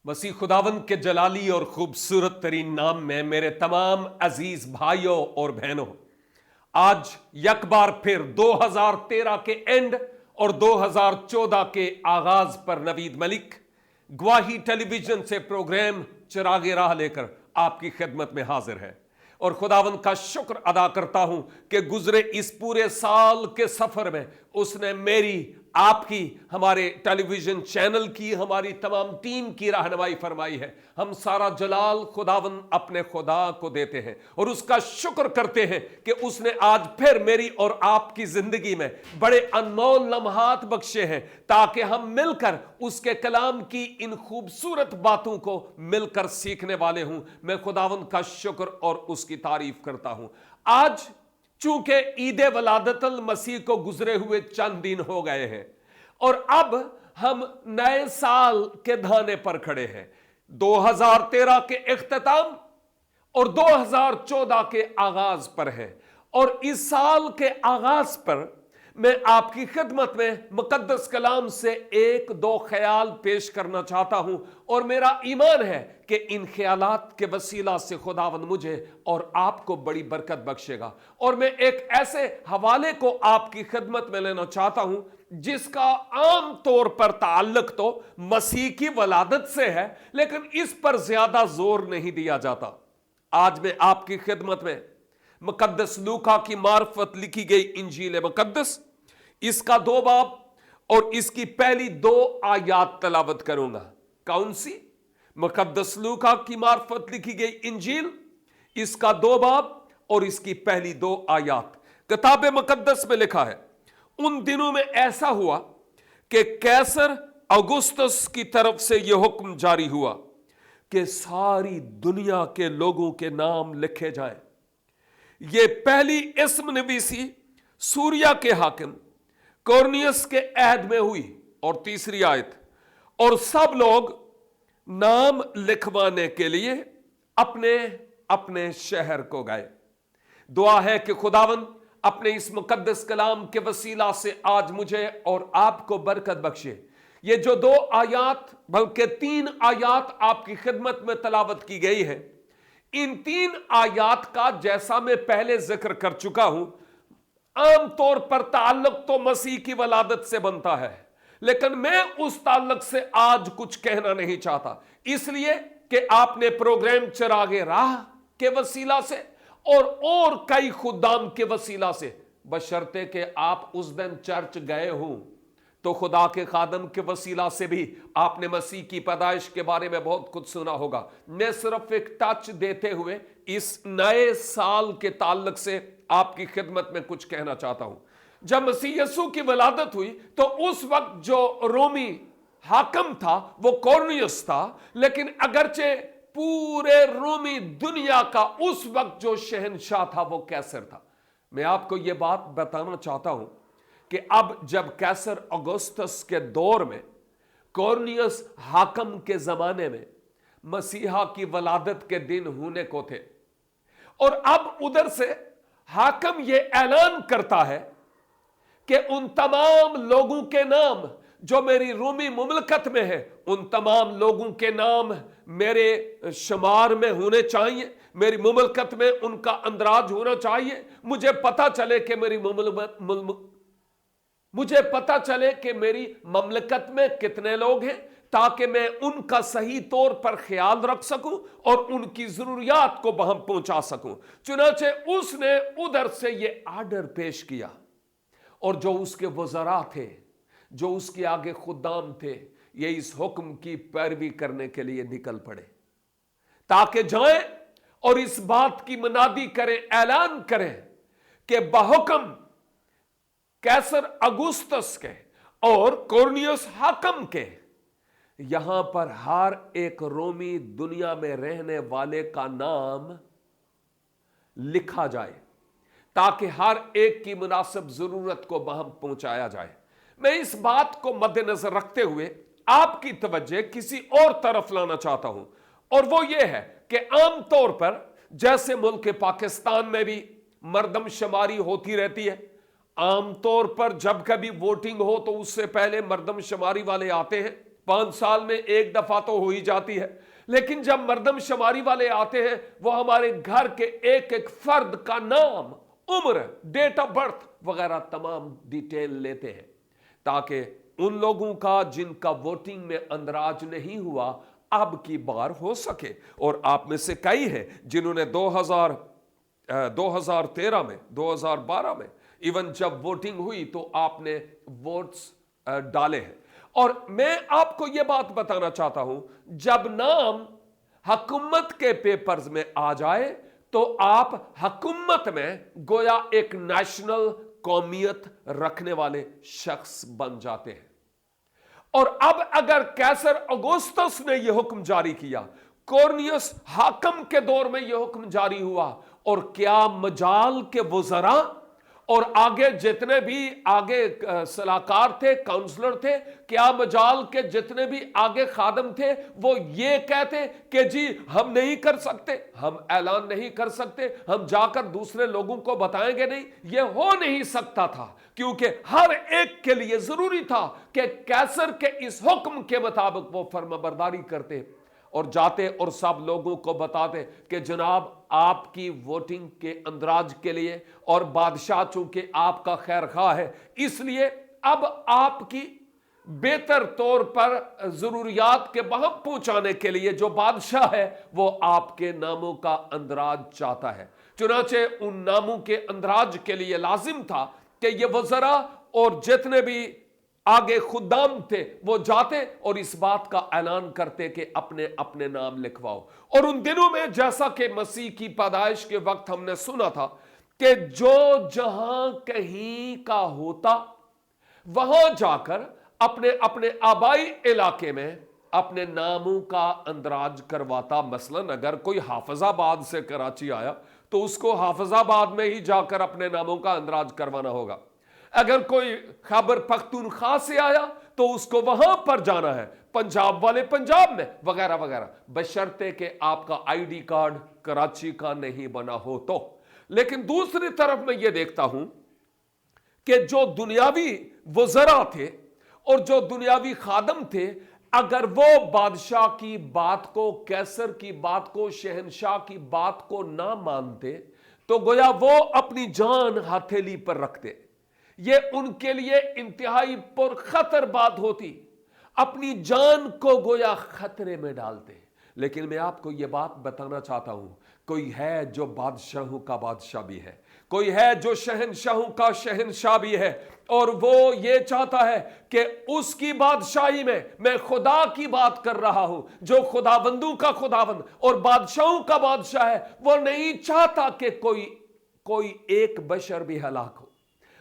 वसी खुदावंद के जलाली और खूबसूरत तरीन नाम में मेरे तमाम अजीज भाइयों और बहनों, आज एक बार फिर 2013 के एंड और 2014 के आगाज पर नवीद मलिक गवाही टेलीविजन से प्रोग्राम चिरागे राह लेकर आपकी खिदमत में हाजिर है। और खुदावंद का शुक्र अदा करता हूं कि गुजरे इस पूरे साल के सफर में उसने मेरी, आपकी, हमारे टेलीविजन चैनल की, हमारी तमाम टीम की रहनुमाई फरमाई है। हम सारा जलाल खुदावंद अपने खुदा को देते हैं और उसका शुक्र करते हैं कि उसने आज फिर मेरी और आपकी जिंदगी में बड़े अनमोल लम्हात बख्शे हैं ताकि हम मिलकर उसके कलाम की इन खूबसूरत बातों को मिलकर सीखने वाले हूं। मैं खुदावंद का शुक्र और उसकी तारीफ करता हूं। आज चूंकि ईद वलादतल मसीह को गुजरे हुए चंद दिन हो गए हैं और अब हम नए साल के धाने पर खड़े हैं। 2013 के इख्तिताम और 2014 के आगाज पर है और इस साल के आगाज पर मैं आपकी खिदमत में मुकद्दस कलाम से एक दो ख्याल पेश करना चाहता हूं और मेरा ईमान है कि इन ख्यालात के वसीला से खुदावंद मुझे और आपको बड़ी बरकत बख्शेगा। और मैं एक ऐसे हवाले को आपकी खिदमत में लेना चाहता हूं जिसका आम तौर पर ताल्लुक तो मसीह की वलादत से है, लेकिन इस पर ज्यादा जोर नहीं दिया जाता। आज मैं आपकी खिदमत में मुकद्दस लूका की मार्फत लिखी गई इंजील मुकद्दस, इसका 2 बाब और इसकी पहली 2 आयात तलावत करूंगा। कौन सी? मुकद्दस लूका की मार्फत लिखी गई इंजील, इसका 2 बाब और इसकी पहली 2 आयात। किताब मुकद्दस में लिखा है, उन दिनों में ऐसा हुआ कि कैसर औगुस्तुस की तरफ से यह हुक्म जारी हुआ कि सारी दुनिया के लोगों के नाम लिखे जाएं। ये पहली इस्म नवीसी सूरिया के हाकिम कोर्नियस के अहद में हुई। और तीसरी आयत, और सब लोग नाम लिखवाने के लिए अपने अपने शहर को गए। दुआ है कि खुदावंद अपने इस मुकद्दस कलाम के वसीला से आज मुझे और आपको बरकत बख्शे। ये जो 2 आयात बल्कि 3 आयात आपकी खिदमत में तलावत की गई है, इन 3 आयात का जैसा मैं पहले जिक्र कर चुका हूं, आम तौर पर ताल्लुक तो मसीह की वलादत से बनता है, लेकिन मैं उस ताल्लुक से आज कुछ कहना नहीं चाहता, इसलिए कि आपने प्रोग्राम चिरागे राह के वसीला से और कई खुदाम के वसीला से, बशर्ते कि आप उस दिन चर्च गए हों, तो खुदा के खादम के वसीला से भी आपने मसीह की पैदाइश के बारे में बहुत कुछ सुना होगा। मैं सिर्फ एक टच देते हुए इस नए साल के ताल्लुक से आपकी खिदमत में कुछ कहना चाहता हूं। जब मसीह यीशु की वलादत हुई तो उस वक्त जो रोमी हाकिम था वो कोर्नियस था, लेकिन अगरचे पूरे रोमी दुनिया का उस वक्त जो शहनशाह था वो कैसर था। मैं आपको यह बात बताना चाहता हूं कि अब जब कैसर औगुस्तुस के दौर में, कोर्नियस हाकिम के जमाने में मसीहा की वलादत के दिन होने को थे, और अब उधर से हाकिम यह ऐलान करता है कि उन तमाम लोगों के नाम जो मेरी रोमी मुमलकत में है, उन तमाम लोगों के नाम मेरे शुमार में होने चाहिए, मेरी मुमलकत में उनका अंदराज होना चाहिए। मुझे पता चले कि मेरी ममलकत में कितने लोग हैं, ताकि मैं उनका सही तौर पर ख्याल रख सकूं और उनकी जरूरियात को वहां पहुंचा सकूं। चुनाचे उसने उधर से यह आर्डर पेश किया और जो उसके वज़रा थे, जो उसके आगे खुदाम थे, ये इस हुक्म की पैरवी करने के लिए निकल पड़े ताकि जाएं और इस बात की मनादी करें, ऐलान करें कि बहुक्म कैसर औगुस्तुस के और कोर्नियस हाकिम के यहां पर हर एक रोमी दुनिया में रहने वाले का नाम लिखा जाए ताकि हर एक की मुनासिब जरूरत को वहां पहुंचाया जाए। मैं इस बात को मद्देनजर रखते हुए आपकी तवज्जो किसी और तरफ लाना चाहता हूं, और वो ये है कि आमतौर पर जैसे मुल्क पाकिस्तान में भी मर्दमशुमारी होती रहती है, आमतौर पर जब कभी वोटिंग हो तो उससे पहले मर्दमशुमारी वाले आते हैं, 5 साल में एक दफा तो हो ही जाती है, लेकिन जब मर्दम शुमारी वाले आते हैं वो हमारे घर के एक एक फर्द का नाम, उम्र, डेट ऑफ बर्थ वगैरह तमाम डिटेल लेते हैं, ताकि उन लोगों का जिनका वोटिंग में अंदराज नहीं हुआ अब की बार हो सके। और आप में से कई हैं जिन्होंने 2013 में, 2012 में इवन जब वोटिंग हुई तो आपने वोट्स डाले हैं। और मैं आपको यह बात बताना चाहता हूं, जब नाम हुकूमत के पेपर्स में आ जाए तो आप हुकूमत में गोया एक नेशनल कौमियत रखने वाले शख्स बन जाते हैं। और अब अगर कैसर अगुस्तस ने यह हुक्म जारी किया, कॉर्नियस हाकम के दौर में यह हुक्म जारी हुआ, और क्या मजाल के वज़रा और आगे जितने भी आगे सलाहकार थे, काउंसलर थे, क्या मजाल के जितने भी आगे खादम थे वो ये कहते कि जी हम नहीं कर सकते, हम ऐलान नहीं कर सकते, हम जाकर दूसरे लोगों को बताएंगे नहीं। ये हो नहीं सकता था, क्योंकि हर एक के लिए जरूरी था कि कैसर के इस हुक्म के मुताबिक वो फर्माबरदारी करते और जाते और सब लोगों को बताते कि जनाब आपकी वोटिंग के अंदराज के लिए और बादशाह चूंकि आपका खैर खा है, इसलिए अब आपकी बेहतर तौर पर जरूरियात के बहम पहुंचाने के लिए जो बादशाह है वो आपके नामों का अंदराज चाहता है। चुनाचे उन नामों के अंदराज के लिए लाजिम था कि ये वज़रा और जितने भी आगे खुदाम थे वो जाते और इस बात का ऐलान करते कि अपने अपने नाम लिखवाओ। और उन दिनों में जैसा कि मसीह की पैदाइश के वक्त हमने सुना था कि जो जहां कहीं का होता वहां जाकर अपने अपने आबाई इलाके में अपने नामों का अंदराज करवाता। मसलन अगर कोई हाफिजाबाद से कराची आया तो उसको हाफिजाबाद में ही जाकर अपने नामों का अंदराज करवाना होगा। अगर कोई खैबर पख्तूनख्वा से आया तो उसको वहां पर जाना है, पंजाब वाले पंजाब में वगैरह वगैरह, बशर्ते कि आपका आईडी कार्ड कराची का नहीं बना हो तो। लेकिन दूसरी तरफ मैं ये देखता हूं कि जो दुनियावी वज़रा थे और जो दुनियावी खादम थे, अगर वो बादशाह की बात को, कैसर की बात को, शहनशाह की बात को ना मानते तो गोया वो अपनी जान हथेली पर रखते। ये उनके लिए इंतहाई पुरखतर बात होती, अपनी जान को गोया खतरे में डालते। लेकिन मैं आपको यह बात बताना चाहता हूं, कोई है जो बादशाहों का बादशाह भी है, कोई है जो शहनशाहों का शहनशाह भी है, और वो ये चाहता है कि उसकी बादशाही में मैं खुदा की बात कर रहा हूं, जो खुदाबंदों का खुदाबंद और बादशाहों का बादशाह है। वो नहीं चाहता कि कोई एक बशर भी हलाक हो।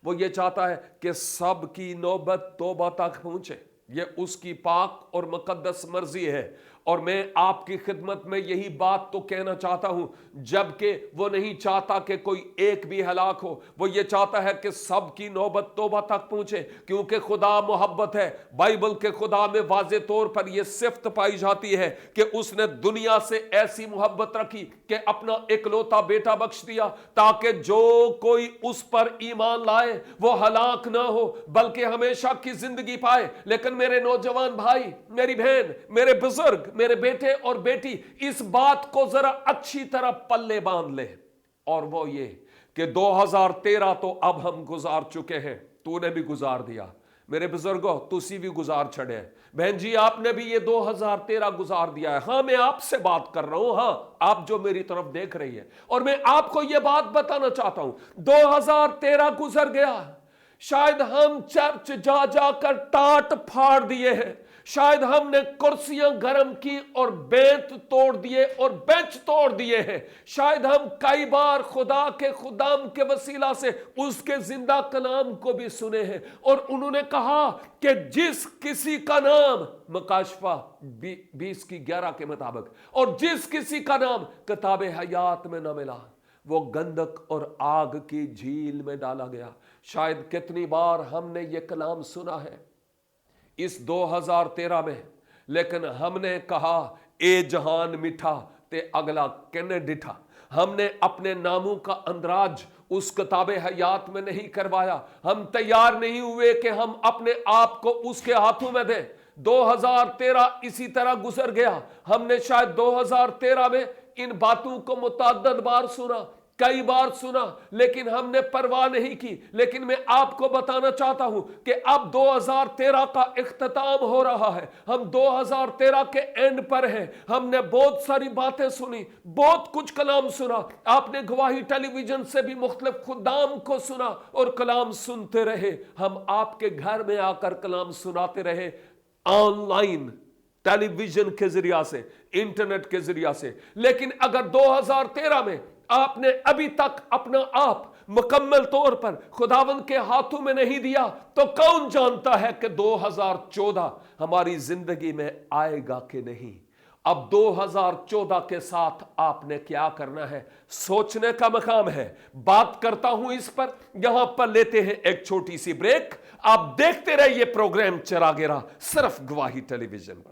वो ये चाहता है कि सब की नौबत तौबा तक पहुंचे। ये उसकी पाक और मुकद्दस मर्जी है। और मैं आपकी खिदमत में यही बात तो कहना चाहता हूं, जबकि वो नहीं चाहता कि कोई एक भी हलाक हो, वो ये चाहता है कि सब की नौबत तौबा तक पहुंचे, क्योंकि खुदा मोहब्बत है। बाइबल के खुदा में वाज़े तौर पर यह सिफ्त पाई जाती है कि उसने दुनिया से ऐसी मोहब्बत रखी कि अपना इकलौता बेटा बख्श दिया, ताकि जो कोई उस पर ईमान लाए वो हलाक ना हो बल्कि हमेशा की जिंदगी पाए। लेकिन मेरे नौजवान भाई, मेरी बहन, मेरे बुजुर्ग, मेरे बेटे और बेटी, इस बात को जरा अच्छी तरह पल्ले बांध ले, और वो ये कि 2013 तो अब हम गुजार चुके हैं, तूने भी गुजार दिया। मेरे बुजुर्गों, तुसी भी गुजार छड़े। बहन जी, आपने भी ये 2013 गुजार दिया है। हां, मैं आपसे बात कर रहा हूं, हां, आप जो मेरी तरफ देख रही है, और मैं आपको यह बात बताना चाहता हूं, 2013 गुजर गया। शायद हम चर्च जा जाकर टाट फाड़ दिए हैं, शायद हमने कुर्सियां गर्म की और बेंत तोड़ दिए और बेंच तोड़ दिए हैं। शायद हम कई बार खुदा के खुदाम के वसीला से उसके जिंदा कलाम को भी सुने हैं, और उन्होंने कहा कि जिस किसी का नाम मुकाशफा 20:11 के मुताबिक, और जिस किसी का नाम किताब हयात में न मिला, वो गंधक और आग की झील में डाला गया। शायद कितनी बार हमने ये कलाम सुना है इस 2013 में, लेकिन हमने कहा ए जहान मिठा ते अगला कहने डिठा। हमने अपने नामों का अंदराज उस किताबे हयात में नहीं करवाया। हम तैयार नहीं हुए कि हम अपने आप को उसके हाथों में दें। 2013 اسی طرح گزر گیا. ہم نے شاید 2013 میں ان باتوں کو متعدد بار سنا, کئی بار سنا, لیکن ہم نے پرواہ نہیں کی. لیکن میں آپ کو بتانا چاہتا ہوں کہ اب 2013 کا اختتام ہو رہا ہے, ہم 2013 کے اینڈ پر ہیں. ہم نے بہت ساری باتیں سنی, بہت کچھ کلام سنا. آپ نے گواہی ٹیلی ویژن سے بھی مختلف خدام کو سنا اور کلام سنتے رہے. ہم آپ کے گھر میں آ کر کلام سناتے رہے, آن لائن, ٹیلی ویژن کے ذریعہ سے, انٹرنیٹ کے ذریعہ سے. لیکن اگر 2013 میں آپ نے ابھی تک اپنا آپ مکمل طور پر خداوند کے ہاتھوں میں نہیں دیا, تو کون جانتا ہے کہ 2014 ہماری زندگی میں آئے گا کہ نہیں. اب 2014 کے ساتھ آپ نے کیا کرنا ہے, سوچنے کا مقام ہے. بات کرتا ہوں اس پر. یہاں پر لیتے ہیں ایک چھوٹی سی بریک. آپ دیکھتے رہیے پروگرام چراغ راہ, صرف گواہی ٹیلی ویژن پر.